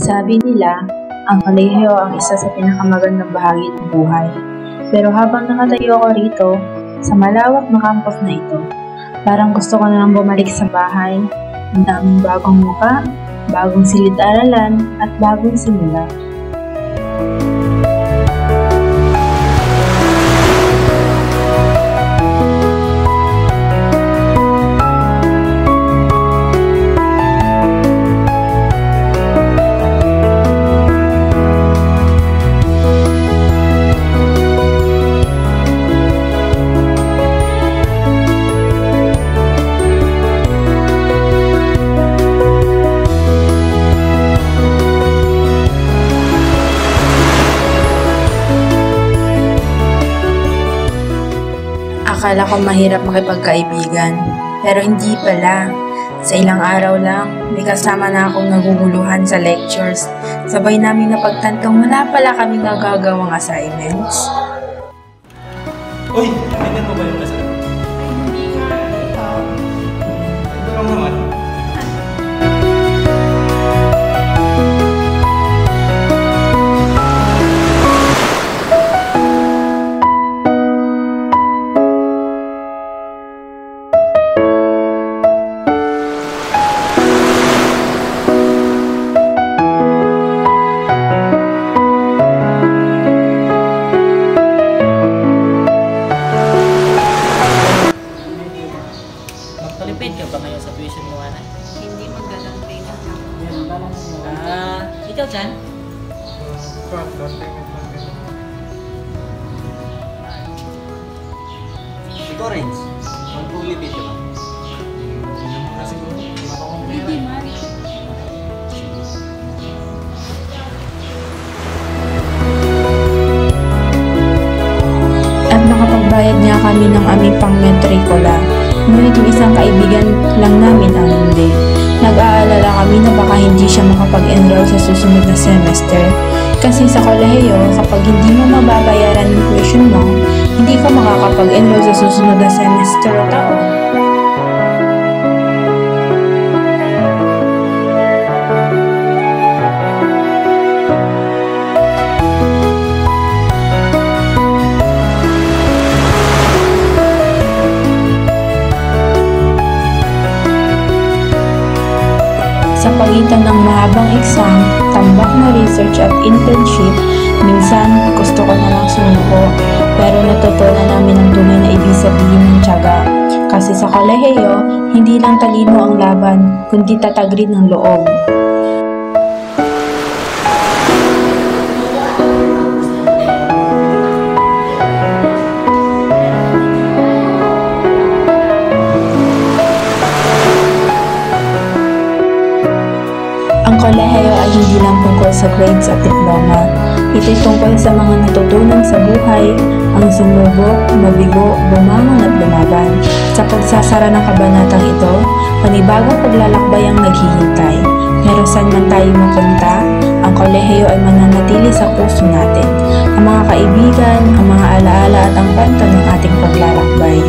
Sabi nila, ang kolehiyo ang isa sa pinakamagandang bahagi ng buhay. Pero habang nakatayo ako rito, sa malawak na campus na ito, parang gusto ko na lang bumalik sa bahay. Ang daming bagong muka, bagong silid-aralan, at bagong simula. Akala ko mahirap makipagkaibigan, pero hindi pala. Sa ilang araw lang, may kasama na akong naguguluhan sa lectures. Sabay namin napagtantong wala pala kami nagagawang assignments. Uy! Tingnan mo ba yung kasama? Ay, hindi nga. Ikaw. Ito lang naman. Magkalipid ka ba ngayon sa tuition mo, Ana? Hindi magalang payment lang. Ikaw dyan? Ikaw, Renz. Magpulipid ka ba? Hindi man. At nakapagbayad nga kami ng aming pang-matricula. Ngunit yung isang kaibigan lang namin ang hindi. Nag-aalala kami na baka hindi siya makapag-enroll sa susunod na semester. Kasi sa kolehiyo, kapag hindi mo mababayaran yung tuition mo, hindi ka makakapag-enroll sa susunod na semester o taon. Sa pagitan ng mahabang exam, tambak na research at internship, minsan gusto ko na lang sumuko. Pero natutunan namin ang tunay na ibig sabihin ng tiyaga. Kasi sa kolehiyo, hindi lang talino ang laban, kundi tatag rin ng loob. Ang kolehiyo ay hindi lang tungkol sa grades at diploma. Ito'y tungkol sa mga natutunan sa buhay, ang sumubok, mabigo, bumangon at lumaban. Sa pagsasara ng kabanatang ito, panibagong paglalakbay ang naghihintay. Pero saan man tayo mapunta, ang kolehiyo ay mananatili sa puso natin. Ang mga kaibigan, ang mga alaala at ang kwento ng ating paglalakbay.